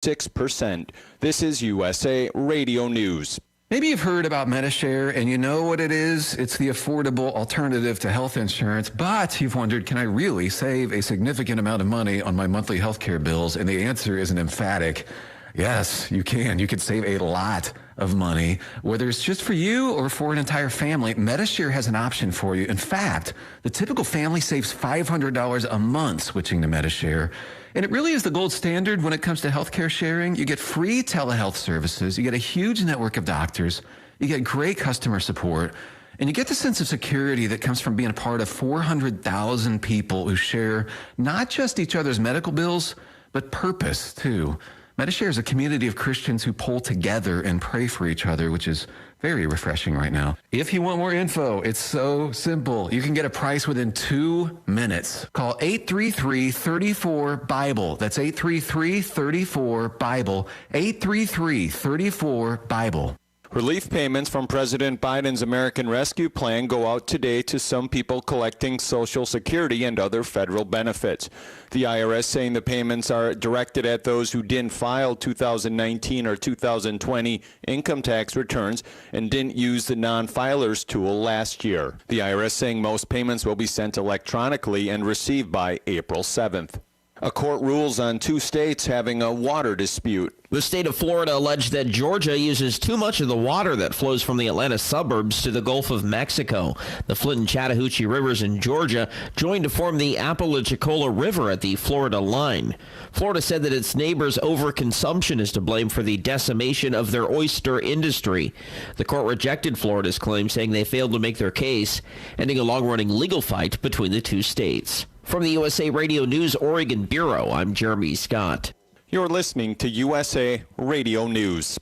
6%. This is USA Radio News. Maybe you've heard about Medishare and you know what it is. It's the affordable alternative to health insurance, but you've wondered, can I really save a significant amount of money on my monthly health care bills? And the answer is an emphatic yes, you can. You can save a lot of money, whether it's just for you or for an entire family. Medishare has an option for you. In fact, the typical family saves $500 a month switching to Medishare. And it really is the gold standard when it comes to healthcare sharing. You get free telehealth services. You get a huge network of doctors. You get great customer support. And you get the sense of security that comes from being a part of 400,000 people who share not just each other's medical bills, but purpose too. Medishare is a community of Christians who pull together and pray for each other, which is very refreshing right now. If you want more info, it's so simple. You can get a price within 2 minutes. Call 833-34-BIBLE. That's 833-34-BIBLE. 833-34-BIBLE. Relief payments from President Biden's American Rescue Plan go out today to some people collecting Social Security and other federal benefits. The IRS saying the payments are directed at those who didn't file 2019 or 2020 income tax returns and didn't use the non-filers tool last year. The IRS saying most payments will be sent electronically and received by April 7th. A court rules on 2 states having a water dispute. The state of Florida alleged that Georgia uses too much of the water that flows from the Atlanta suburbs to the Gulf of Mexico. The Flint and Chattahoochee rivers in Georgia joined to form the Apalachicola River at the Florida line. Florida said that its neighbors' overconsumption is to blame for the decimation of their oyster industry. The court rejected Florida's claim, saying they failed to make their case, ending a long-running legal fight between the 2 states. From the USA Radio News Oregon Bureau, I'm Jeremy Scott. You're listening to USA Radio News.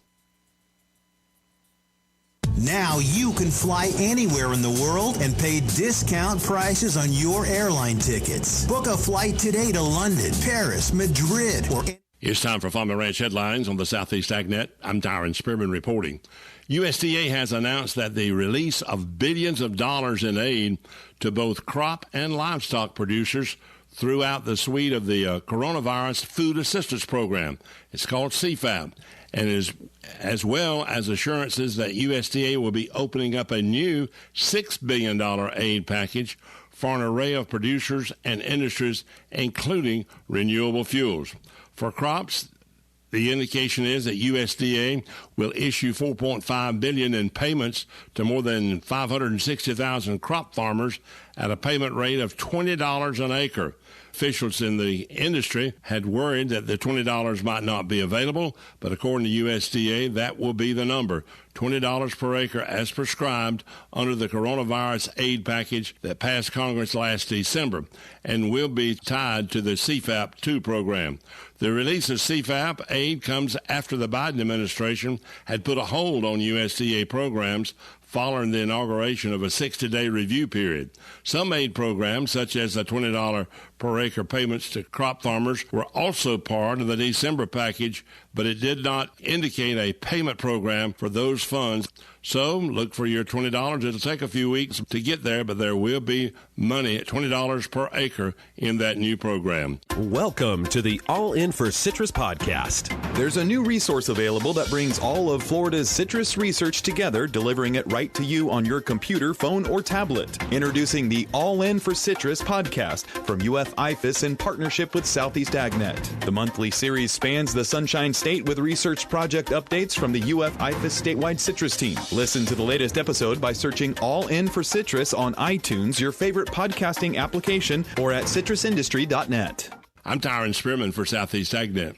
Now you can fly anywhere in the world and pay discount prices on your airline tickets. Book a flight today to London, Paris, Madrid, or... It's time for Farm and Ranch headlines on the Southeast AgNet. I'm Tyron Spearman reporting. USDA has announced that the release of billions of dollars in aid to both crop and livestock producers throughout the suite of the Coronavirus Food Assistance Program. It's called CFAP, and is as well as assurances that USDA will be opening up a new $6 billion aid package for an array of producers and industries, including renewable fuels. For crops, the indication is that USDA will issue $4.5 billion in payments to more than 560,000 crop farmers at a payment rate of $20 an acre. Officials in the industry had worried that the $20 might not be available, but according to USDA, that will be the number, $20 per acre as prescribed under the coronavirus aid package that passed Congress last December and will be tied to the CFAP 2 program. The release of CFAP aid comes after the Biden administration had put a hold on USDA programs following the inauguration of a 60-day review period. Some aid programs, such as the $20 per acre payments to crop farmers, were also part of the December package, but it did not indicate a payment program for those funds. So look for your $20. It'll take a few weeks to get there, but there will be money at $20 per acre in that new program. Welcome to the All In for Citrus podcast. There's a new resource available that brings all of Florida's citrus research together, delivering it right to you on your computer, phone, or tablet. Introducing the All In for Citrus podcast from UF IFAS in partnership with Southeast AgNet. The monthly series spans the Sunshine State with research project updates from the UF IFAS statewide citrus team. Listen to the latest episode by searching All In for Citrus on iTunes, your favorite podcasting application, or at citrusindustry.net. I'm Tyron Spearman for Southeast AgNet.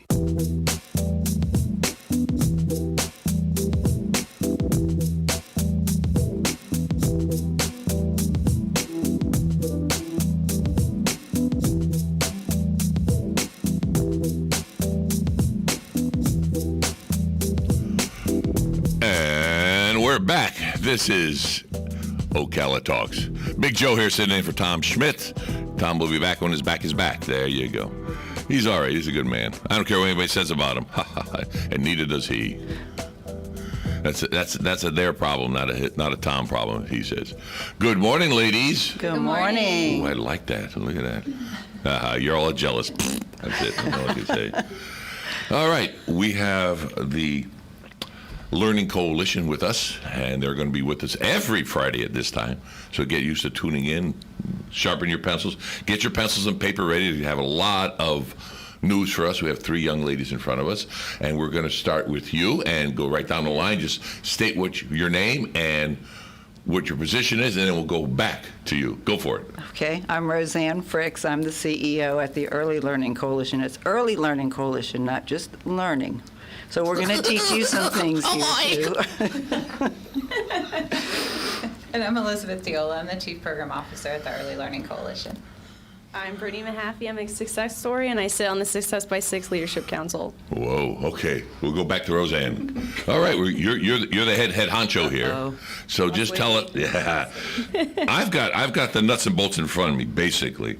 We're back. This is Ocala Talks. Big Joe here sitting in for Tom Schmidt. Tom will be back when his back is back. There you go. He's all right. He's a good man. I don't care what anybody says about him. And neither does he. That's a their problem, not a Tom problem, he says. Good morning, ladies. Good morning. Ooh, I like that. Look at that. You're all jealous. That's it. That's all I can say. All right, we have the Learning Coalition with us, and they're going to be with us every Friday at this time. So get used to tuning in, sharpen your pencils, get your pencils and paper ready. We have a lot of news for us. We have 3 young ladies in front of us, and we're going to start with you and go right down the line. Just state your name and what your position is, and then we'll go back to you. Go for it. Okay, I'm Roseanne Fricks. I'm the CEO at the Early Learning Coalition. It's Early Learning Coalition, not just learning. So we're going to teach you some things here, too. And I'm Elizabeth Diola. I'm the Chief Program Officer at the Early Learning Coalition. I'm Brittany Mahaffey. I'm a success story, and I sit on the Success by 6 Leadership Council. Whoa. Okay, we'll go back to Roseanne. All right, you're the head honcho here. Uh-oh. So just tell it. Yeah, I've got the nuts and bolts in front of me, basically.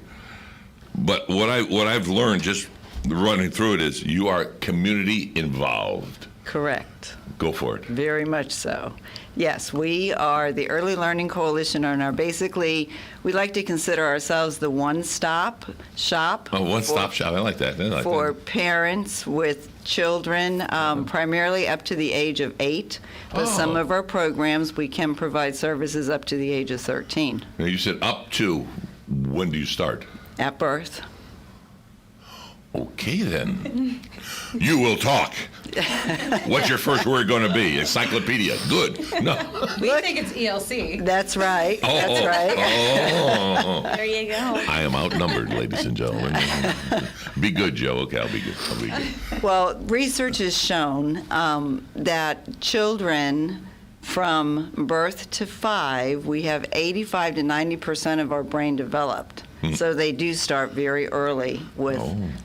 But what I've learned just running through it is you are community involved. Correct. Go for it. Very much so. Yes, we are the Early Learning Coalition, and are basically, we like to consider ourselves the one-stop shop. Oh, one-stop shop. I like that. For parents with children, primarily up to the age of 8. But some of our programs, we can provide services up to the age of 13. Now, you said up to. When do you start? At birth. Okay, then. You will talk. What's your first word going to be? Encyclopedia. Good. No. We think it's ELC. That's right. That's right. Oh. There you go. I am outnumbered, ladies and gentlemen. Be good, Joe. Okay, I'll be good. Well, research has shown that children from birth to 5, we have 85 to 90% of our brain developed. So they do start very early with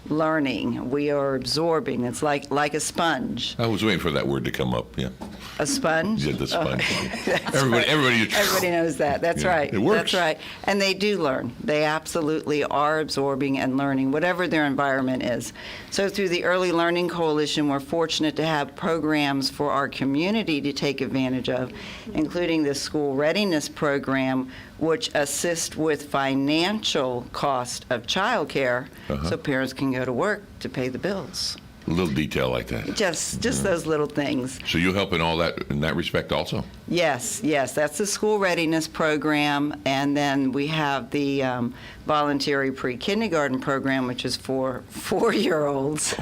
learning. We are absorbing. It's like a sponge. I was waiting for that word to come up. Yeah. A sponge? Yeah, the sponge. Everybody knows that. That's right. It works. That's right. And they do learn. They absolutely are absorbing and learning, whatever their environment is. So through the Early Learning Coalition, we're fortunate to have programs for our community to take advantage of, including the School Readiness Program, which assists with financial cost of childcare, so parents can go to work to pay the bills. A little detail like that. Just those little things. So you help in all that in that respect also? Yes. That's the School Readiness Program, and then we have the voluntary pre-kindergarten program, which is for 4-year-olds.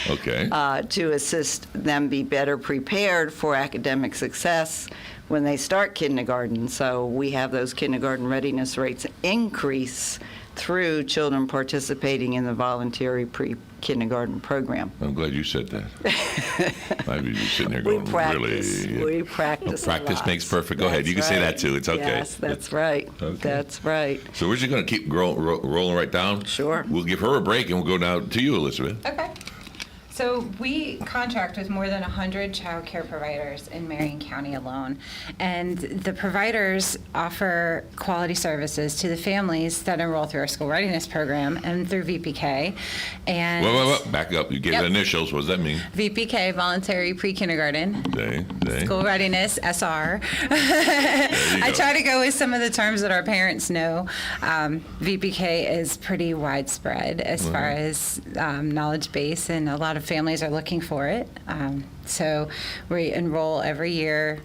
Okay. To assist them be better prepared for academic success when they start kindergarten. So we have those kindergarten readiness rates increase through children participating in the voluntary pre-kindergarten program. I'm glad you said that. I'd be sitting there going, we practice. Really? We practice. Practice makes perfect. Go ahead. You can say that too. It's okay. Yes, that's right. Okay. That's right. So we're just going to keep rolling right down? Sure. We'll give her a break and we'll go down to you, Elizabeth. Okay. So we contract with more than 100 child care providers in Marion County alone. And the providers offer quality services to the families that enroll through our school readiness program and through VPK. And Wait. Back up. You gave the initials. What does that mean? VPK, voluntary pre-kindergarten. They. School readiness, SR. I try to go with some of the terms that our parents know. VPK is pretty widespread as far as knowledge base, and a lot of families are looking for it. So we enroll every year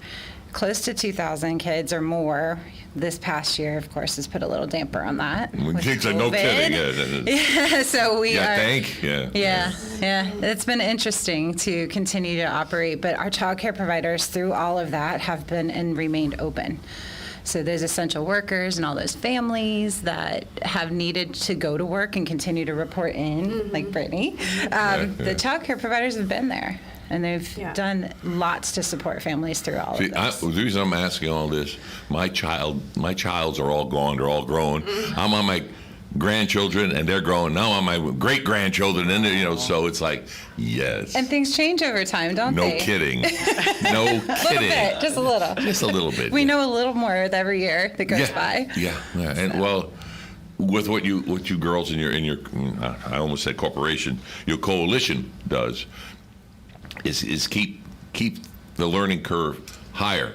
close to 2,000 kids or more. This past year, of course, has put a little damper on that. No kidding. Yeah, so we are. Yeah. It's been interesting to continue to operate, but our child care providers through all of that have been and remained open. So those essential workers and all those families that have needed to go to work and continue to report in, like Brittany, the child care providers have been there. And they've done lots to support families through all of this. The reason I'm asking all this, my childs are all gone. They're all grown. I'm on my grandchildren, and they're growing. Now I'm my great-grandchildren, and so it's like, yes. And things change over time, don't they? No kidding. No kidding. A little bit, just a little. Just a little bit. We know a little more with every year that goes by. Yeah. And well, with what you girls in your I almost said corporation, your coalition does is keep the learning curve higher.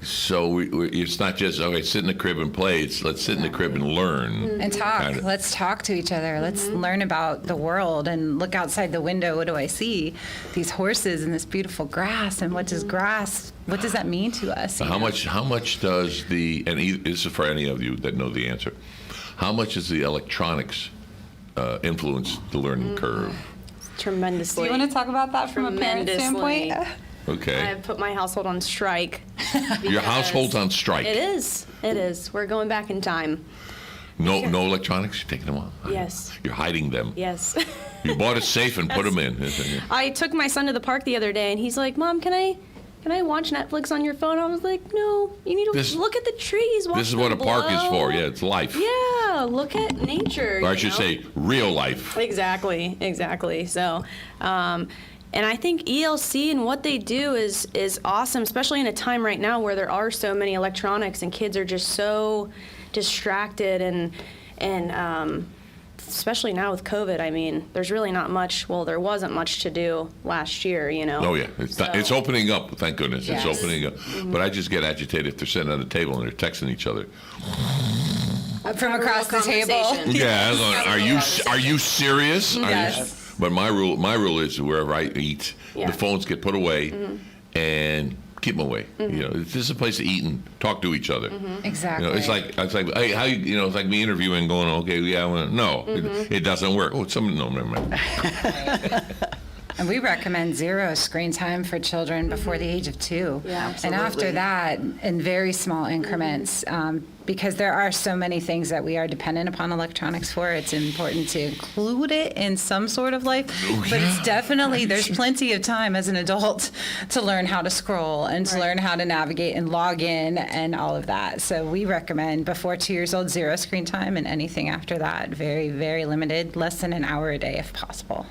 So it's not just, okay, sit in the crib and play. It's let's sit in the crib and learn. And talk. Kinda. Let's talk to each other. Let's learn about the world and look outside the window. What do I see? These horses and this beautiful grass. And what does that mean to us? How much does this is for any of you that know the answer, how much does the electronics influence the learning curve? Tremendously. Do you want to talk about that from a parent standpoint? Okay. I've put my household on strike. Your household's on strike. It is. It is. We're going back in time. No electronics? You're taking them out? Yes. You're hiding them. Yes. You bought a safe and put them in. I took my son to the park the other day, and he's like, "Mom, can I watch Netflix on your phone?" I was like, "No, you need to look at the trees. Watch This is what a them park is for. blow." Yeah, it's life. Yeah, look at nature. Or I should say real life. Exactly. So, and I think ELC and what they do is awesome, especially in a time right now where there are so many electronics and kids are just so distracted and especially now with COVID. I mean, there's really not much. Well, there wasn't much to do last year, you know. Oh yeah, it's opening up. Thank goodness, Yes. it's opening up. But I just get agitated if they're sitting at the table and they're texting each other. From across the table. Yeah, I was like, are you serious? Yes. But my rule is wherever I eat, the phones get put away and keep them away. You know, this is a place to eat and talk to each other. Exactly. You know, it's like, hey, how you know, it's like me interviewing, going, okay, yeah, no, it doesn't work. Oh, no, never mind. And we recommend 0 screen time for children before the age of 2. Yeah, and after that, in very small increments, because there are so many things that we are dependent upon electronics for. It's important to include it in some sort of life. But it's definitely, there's plenty of time as an adult to learn how to scroll and to learn how to navigate and log in and all of that. So we recommend before 2 years old, 0 screen time, and anything after that, very, very limited, less than an hour a day if possible.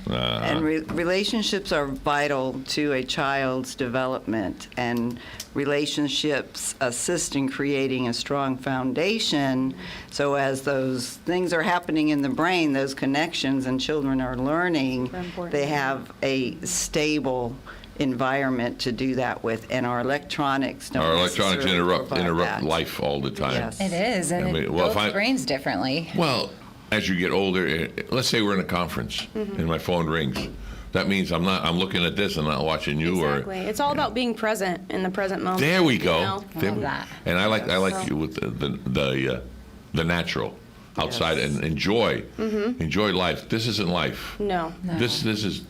And relationships are vital to a child's development, and relationships assist in creating a strong foundation. So as those things are happening in the brain, those connections, and children are learning, they have a stable environment to do that with, and our electronics don't Our electronics necessarily interrupt provide that. life all the time. Yes. It is, and it builds brains differently. Well, as you get older, let's say we're in a conference and my phone rings. That means I'm looking at this and not watching you. Exactly. It's all about being present in the present moment. There we go. You know? Love that. And I like you with the natural outside and enjoy life. This isn't life. No. This is.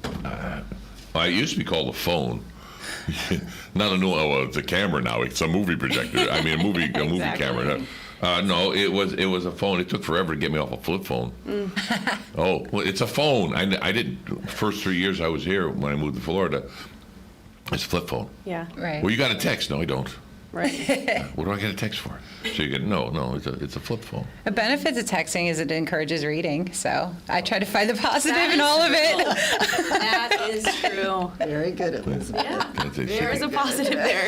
It used to be called a phone. Not a new. Oh, it's a camera now. It's a movie projector. I mean, a movie camera. No, it was a phone. It took forever to get me off a flip phone. Oh, well, it's a phone. I did first 3 years I was here when I moved to Florida. It's a flip phone. Yeah. Right. Well, you got a text. No, I don't. Right. What do I get a text for? So you get no. It's a flip phone. The benefit of texting is it encourages reading, so I try to find the positive in all of it. That is true. Very good, Elizabeth. Yeah. There is a positive there.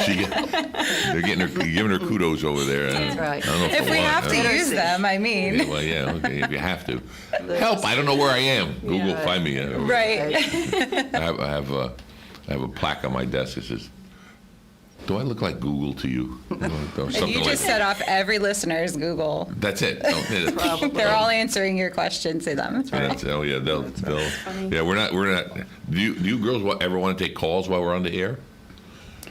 They're giving her kudos over there. That's right. I don't know If we have to use them, I mean. Yeah, well, yeah, okay. If you have to, help! I don't know where I am. Google, find me. Right. I have a plaque on my desk that says, "Do I look like Google to you?" If you just set off every listener's Google. That's it. They're all answering your questions to them. Oh yeah, they'll. Yeah, we're not. Do you girls ever want to take calls while we're on the air?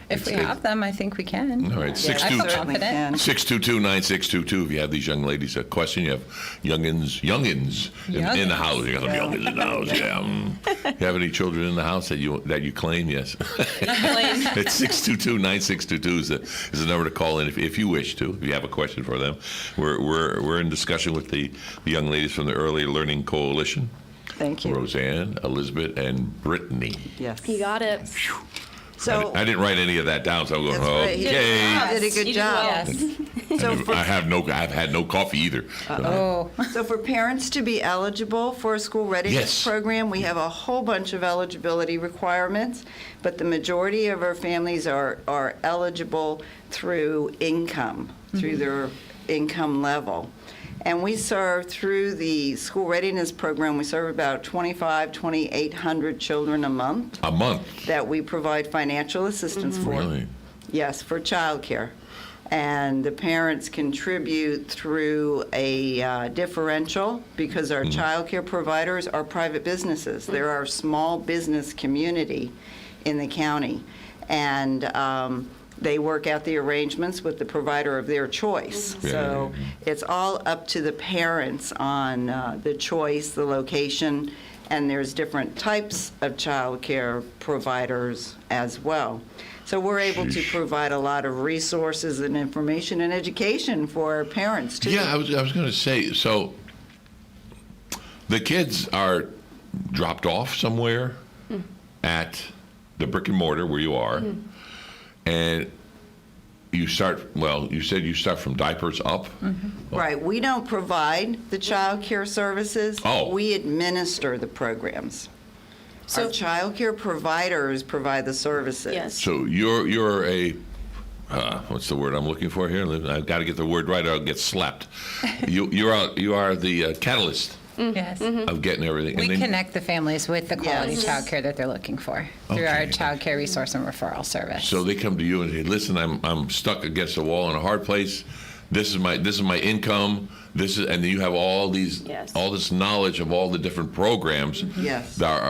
If we have them, I think we can. All right, I feel confident. 622-9622. If you have these young ladies a question, you have youngins in the house. You got some youngins in the house. Yeah. You have any children in the house that you claim? Yes. It's 622-9622 is the number to call in if you wish to. If you have a question for them, we're in discussion with the young ladies from the Early Learning Coalition. Thank you. Roseanne, Elizabeth, and Brittany. Yes. You got it. So I didn't write any of that down, so I'm going, That's right. You okay. did a good You did job. well. So I've had no coffee either. So for parents to be eligible for a school readiness program, we have a whole bunch of eligibility requirements, but the majority of our families are eligible through income, through their income level. And we serve through the school readiness program, we serve about 2,800 children a month. A month? That we provide financial assistance for. Really? Yes, for childcare. And the parents contribute through a differential because our childcare providers are private businesses. They're our small business community in the county. And they work out the arrangements with the provider of their choice. So it's all up to the parents on the choice, the location, and there's different types of child care providers as well. So we're able to provide a lot of resources and information and education for parents too. Yeah, I was going to say, so the kids are dropped off somewhere at the brick and mortar where you are, and you start, well, you said you start from diapers up? Right, we don't provide the child care services. Oh. We administer the programs. Our child care providers provide the services. Yes. So you're a, what's the word I'm looking for here? I've got to get the word right or I'll get slapped. You are the catalyst Yes. of getting everything. We And then- connect the families with the quality Yes. child care that they're looking for through our Okay. child care resource and referral service. So they come to you and say, "Listen, I'm stuck against a wall in a hard place. This is my income. And you have all this knowledge of all the different programs Yes. that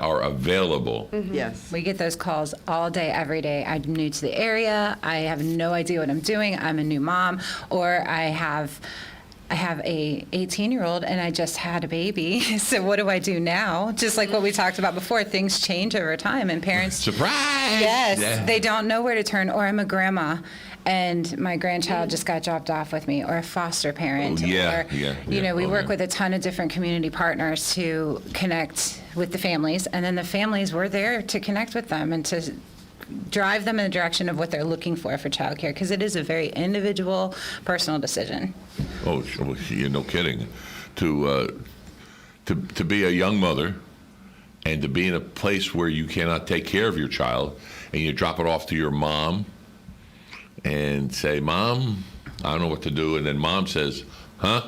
are available." Yes. We get those calls all day, every day. I'm new to the area. I have no idea what I'm doing. I'm a new mom, or I have a 18-year-old and I just had a baby. So what do I do now? Just like what we talked about before, things change over time, and parents. Surprise! Yes, Yeah. they don't know where to turn. Or I'm a grandma, and my grandchild just got dropped off with me, or a foster parent. Oh, yeah, or, yeah, you know, we oh, work yeah. with a ton of different community partners to connect with the families, and then the families, we're there to connect with them and to drive them in the direction of what they're looking for childcare, because it is a very individual, personal decision. Oh, you're no kidding. To be a young mother and to be in a place where you cannot take care of your child, and you drop it off to your mom and say, "Mom, I don't know what to do," and then mom says, "Huh?"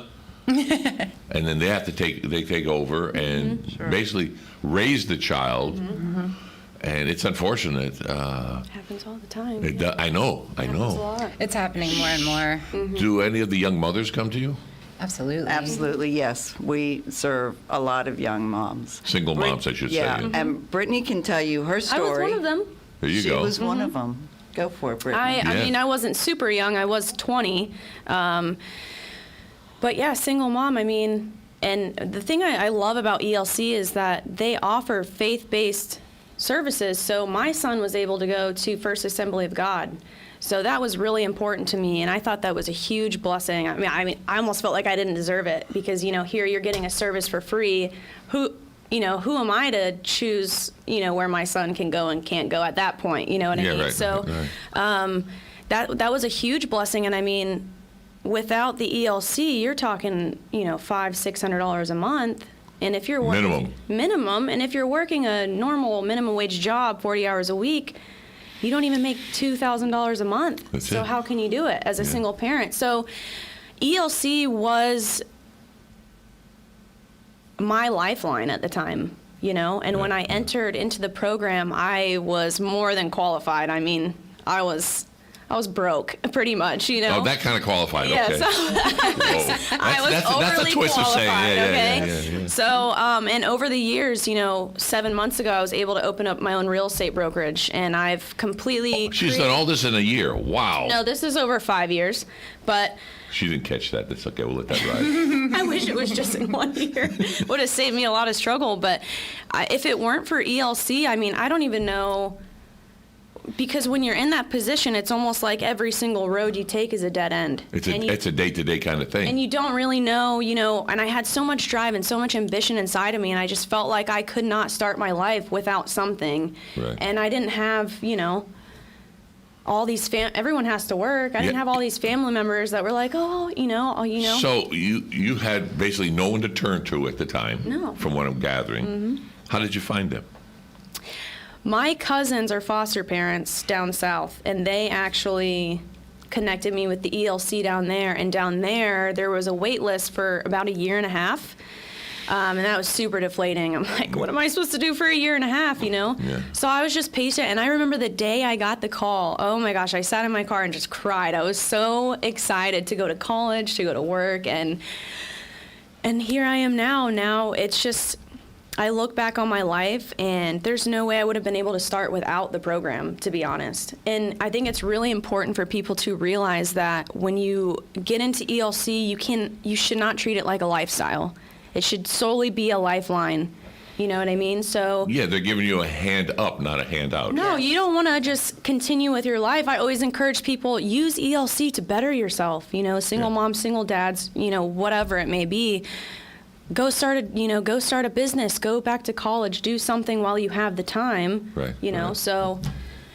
And then they take over and basically raise the child. And it's unfortunate. Happens all the time. I know. Happens a lot. It's happening more and more. Do any of the young mothers come to you? Absolutely. Absolutely, yes. We serve a lot of young moms. Single moms, I should Yeah, say. and Brittany can tell you her I story. was one of them. There you She go. was one of them. Go for it, Brittany. I Yeah. mean, I wasn't super young. I was 20. But yeah, single mom, I mean, and the thing I love about ELC is that they offer faith-based services. So my son was able to go to First Assembly of God. So that was really important to me, and I thought that was a huge blessing. I mean, I almost felt like I didn't deserve it because, here you're getting a service for free. Who am I to choose, where my son can go and can't go at that point? You know what I mean? Right, So right. that was a huge blessing, and I mean, without the ELC, you're talking, $500-600 a month. And if you're working minimum, and if you're working a normal minimum wage job, 40 hours a week, you don't even make $2,000 a month. That's so it. how can you do it as a single parent? So ELC was my lifeline at the time, and when I entered into the program, I was more than qualified. I mean, I was broke, pretty much, Oh, that kind of qualified. Yeah, Okay. so Whoa. I was that's overly a twist qualified, of saying. okay? Yeah. So, and over the years, 7 months ago, I was able to open up my own real estate brokerage, and I've completely. She's done all this in a year. Wow. No, this is over 5 years, but She didn't catch that. That's okay. We'll let that ride. I wish it was just in 1 year. Would have saved me a lot of struggle, but if it weren't for ELC, I mean, I don't even know. Because when you're in that position, it's almost like every single road you take is a dead end. It's a day-to-day kind of thing. And you don't really know, and I had so much drive and so much ambition inside of me, and I just felt like I could not start my life without something. Right. And I didn't have, all these everyone has to work. I didn't have all these family members that were like, oh. So you had basically no one to turn to at the time. No. From what I'm gathering. How did you find them? My cousins are foster parents down south, and they actually connected me with the ELC down there, and down there was a wait list for about a year and a half. And that was super deflating. I'm like, what am I supposed to do for a year and a half, you know? Yeah. So I was just patient. And I remember the day I got the call, oh my gosh, I sat in my car and just cried. I was so excited to go to college, to go to work. And here I am now. Now it's just, I look back on my life and there's no way I would have been able to start without the program, to be honest. And I think it's really important for people to realize that when you get into ELC, you should not treat it like a lifestyle. It should solely be a lifeline. You know what I mean? So Yeah, they're giving you a hand up, not a handout. no, you don't want to just continue with your life. I always encourage people, use ELC to better yourself. You know, single moms, single dads, you know, whatever it may be. Go start a business, go back to college, do something while you have the time. Right, You know, right. so,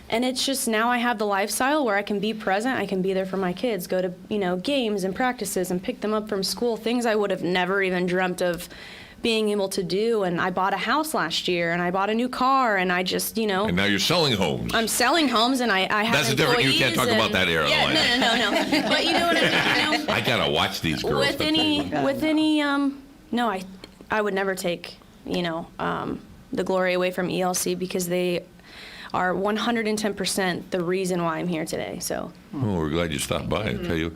and it's just now I have the lifestyle where I can be present, I can be there for my kids, go to, you know, games and practices and pick them up from school, things I would have never even dreamt of being able to do. And I bought a house last year and I bought a new car and I just, you know. And now you're selling homes. I'm selling homes and I have That's a different, you can't talk employees about that airline. Yeah, no. But you know what I mean? You know, I gotta watch these girls. with any, no, I would never take, you know, the glory away from ELC because they are 110% the reason why I'm here today. So. Oh, we're glad you stopped by. I tell you,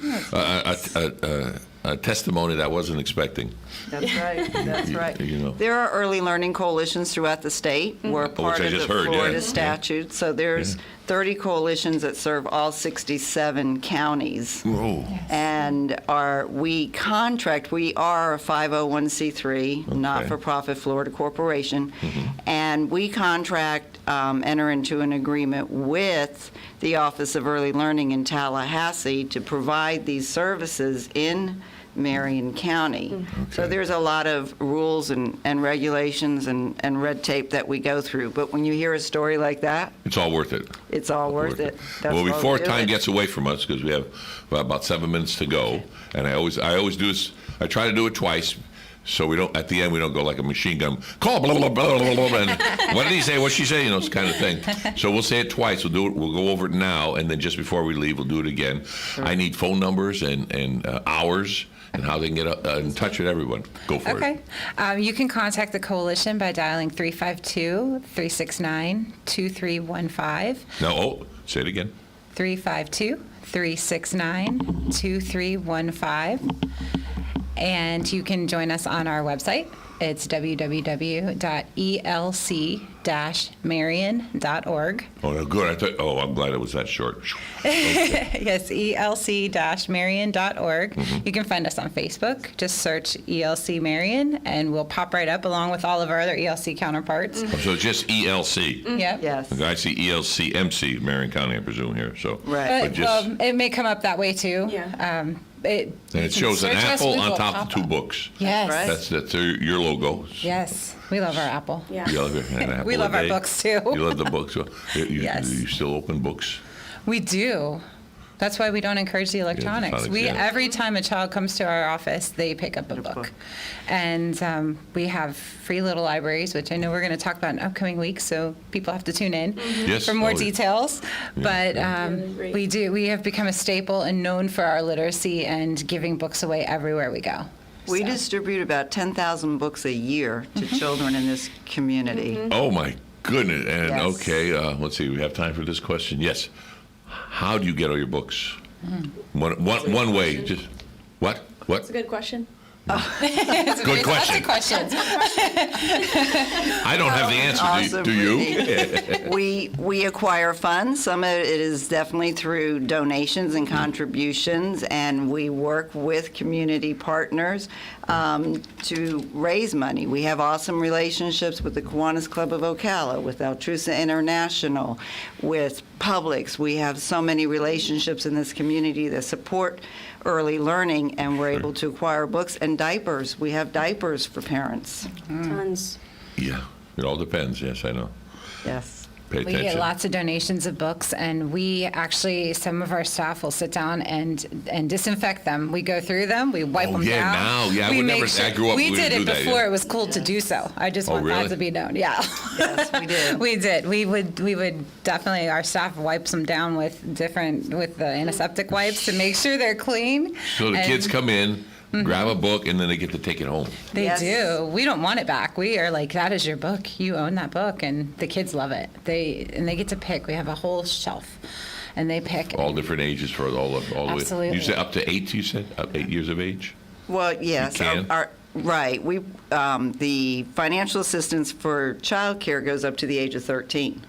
a testimony that I wasn't expecting. That's right. That's right. You know. There are early learning coalitions throughout the state. We're part I of the just heard, Florida yeah. statute. So there's 30 coalitions that serve all 67 counties. Whoa. And we are a 501c3, not-for-profit Florida corporation, and we enter into an agreement with the Office of Early Learning in Tallahassee to provide these services in Marion County. So there's a lot of rules and regulations and red tape that we go through. But when you hear a story like that, It's all worth it. it's all worth it. That's Well, why before we do time it. gets away from us, because we have about 7 minutes to go, and I always do this. I try to do it twice, so we don't. At the end, we don't go like a machine gun. Call blah blah blah blah blah. And what did he say? What'd she say? You know, it's kind of thing. So we'll say it twice. We'll do it. We'll go over it now, and then just before we leave, we'll do it again. I need phone numbers and hours. And how they can get in touch with everyone. Go for it. Okay. You can contact the coalition by dialing 352-369-2315. No, say it again. 352-369-2315. And you can join us on our website. It's www.elc-marion.org. Oh, no, good. I'm glad it was that short. Okay. Yes, elc-marion.org. You can find us on Facebook. Just search ELC Marion, and we'll pop right up along with all of our other ELC counterparts. So just ELC. Yep. Yes. I see ELC MC, Marion County, I presume here. So, Right. But it may come up that way too. Yeah. and it shows an apple on top of two books. Yes. Right. That's your logo. Yes. We love our Apple. Yeah. You love an apple We love a our day. books too. You love the books. So Yes. You still open books? We do. That's why we don't encourage the electronics. electronics, yeah. Every time a child comes to our office, they pick up a book. And we have free little libraries, which I know we're going to talk about in upcoming weeks, so people have to tune in Yes. for more Oh, yeah. details. But Great. we do. We have become a staple and known for our literacy and giving books away everywhere we go. We So. distribute about 10,000 books a year to children in this community. Oh, my goodness. And, Yes. okay, let's see. We have time for this question. Yes. How do you get all your books? One way. Just what? That's a good question. Good question. Lots of questions. I don't have the answer. Awesome, Do you? We acquire funds. Some of it is definitely through donations and contributions, and we work with community partners to raise money. We have awesome relationships with the Kiwanis Club of Ocala, with Altrusa International, with Publix. We have so many relationships in this community that support early learning, and we're able to acquire books and diapers. We have diapers for parents. Tons. Yeah. It all depends. Yes, I know. Yes. pay We attention. get lots of donations of books, and we actually, some of our staff will sit down and disinfect them. We go through them, we wipe them down. I We would make never. sure- I grew up. We did didn't it do that, before yeah. it was cool to do so. I just Oh, want really? that to be known. Yeah. Yes, we did. We did. We would definitely. Our staff wipes them down with the antiseptic wipes to make sure they're clean. So the And kids come in, grab a book, and then they get to take it home. They Yes. do. We don't want it back. We are like, that is your book. You own that book, and the kids love it. They get to pick. We have a whole shelf, and they pick. All different ages for all the way. Absolutely. You said up to 8. You said 8 years of age. Well, yes. You can? Right. The financial assistance for childcare goes up to the age of 13.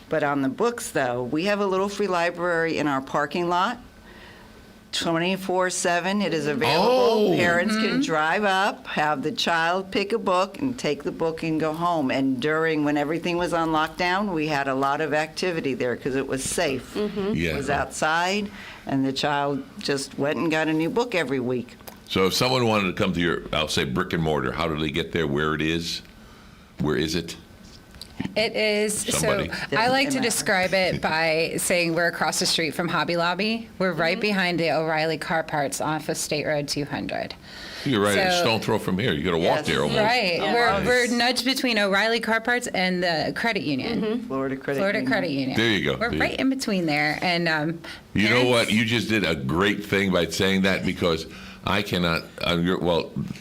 But on the books, though, we have a little free library in our parking lot. 24/7, it is available. Oh. Parents can drive up, have the child pick a book, and take the book and go home. And when everything was on lockdown, we had a lot of activity there because it was safe. Yeah. It was outside, and the child just went and got a new book every week. So if someone wanted to come to your, I'll say brick and mortar, how do they get there? Where it is? Where is it? It is. Somebody. So I like to describe it by saying we're across the street from Hobby Lobby. We're right behind the O'Reilly Car Parts off of State Road 200. You're right. a So- stone throw from here. You got to walk Yes. there almost. Right. Yeah. We're nudged between O'Reilly Car Parts and the credit union. Florida Credit Florida Union. Credit Union. There you go. We're There you right go. in between there. And You know parents- what? You just did a great thing by saying that because I cannot.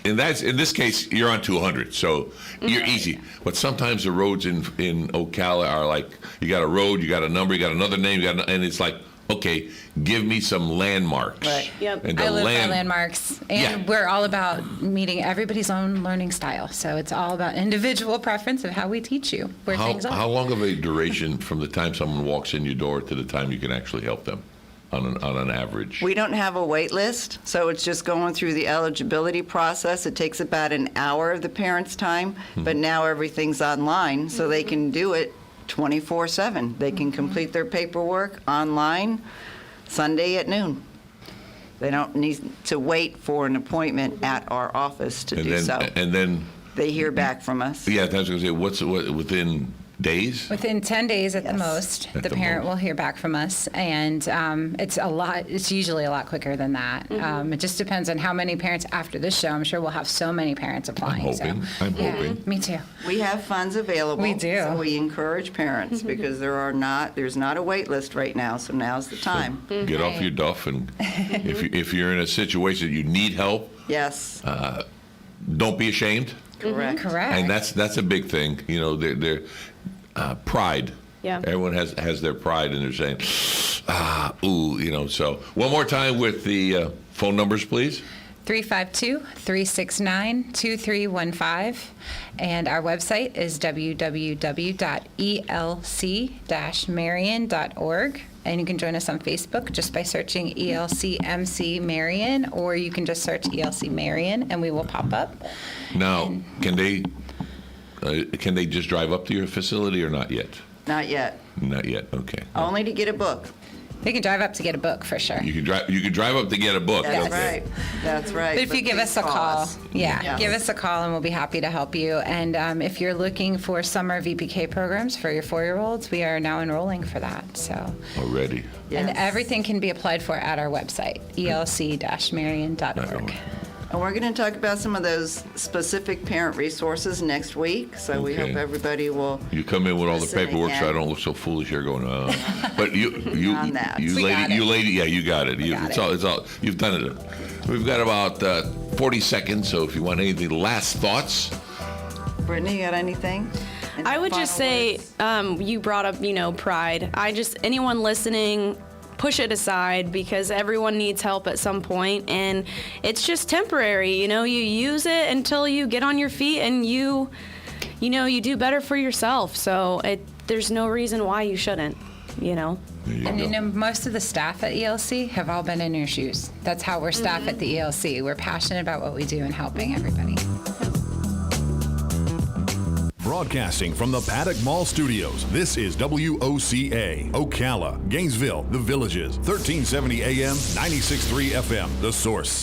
In this case, you're on 200, so you're easy. But sometimes the roads in Ocala are like you got a road, you got a number, you got another name, and it's like, okay, give me some landmarks. Right. Yep. And I the live land, by landmarks, and Yeah. we're all about meeting everybody's own learning style. So it's all about individual preference of how we teach you where things are. How long of a duration from the time someone walks in your door to the time you can actually help them on an average? We don't have a wait list, so it's just going through the eligibility process. It takes about an hour of the parents' time, but now everything's online, so they can do it 24/7. They can complete their paperwork online Sunday at noon. They don't need to wait for an appointment at our office to do so. And then, They hear back from us. yeah, I was going to say, what within days? Within 10 days at the Yes. most, At the the parent most. will hear back from us, and it's usually a lot quicker than that. It just depends on how many parents after this show. I'm sure we'll have so many parents applying. I'm hoping. Me too. We have funds available. We do. So we encourage parents because there's not a wait list right now, so now's the time. Get off your duff, and if you're in a situation that you need help, Yes, don't be ashamed. correct. Correct. And that's a big thing. You know, they're pride. Yeah. Everyone has their pride, and they're saying, ooh, you know. So one more time with the phone numbers, please. 352-369-2315, and our website is www.elc-marion.org. And you can join us on Facebook just by searching ELC-MC Marion, or you can just search ELC Marion, and we will pop up. Now, can they just drive up to your facility or not yet? Not yet. Not yet. Okay. Only to get a book. They can drive up to get a book for sure. You can drive up to get a book. That's okay. right. That's right. But if you give please us a call, us. yeah, give us a call and we'll be happy to help you. And if you're looking for summer VPK programs for your 4-year-olds, we are now enrolling for that. So, Already. Yes. and everything can be applied for at our website, elc-marion.org. And we're going to talk about some of those specific parent resources next week, so we Okay. hope everybody will. You come in with all the Listen paperwork, so I again. don't look so foolish here going, But you On that. you We got lady, it. yeah, you got it. got It's it. all, you've done it. We've got about 40 seconds, so if you want any last thoughts. Brittany, you got anything? Any I would just final say, words? you brought up, pride. Anyone listening, push it aside because everyone needs help at some point, and it's just temporary. You use it until you get on your feet and you do better for yourself. So there's no reason why you shouldn't. There you And go. most of the staff at ELC have all been in your shoes. That's how we're staff at the ELC. We're passionate about what we do and helping everybody. Broadcasting from the Paddock Mall Studios, this is WOCA, Ocala, Gainesville, The Villages, 1370 AM, 96.3 FM, The Source.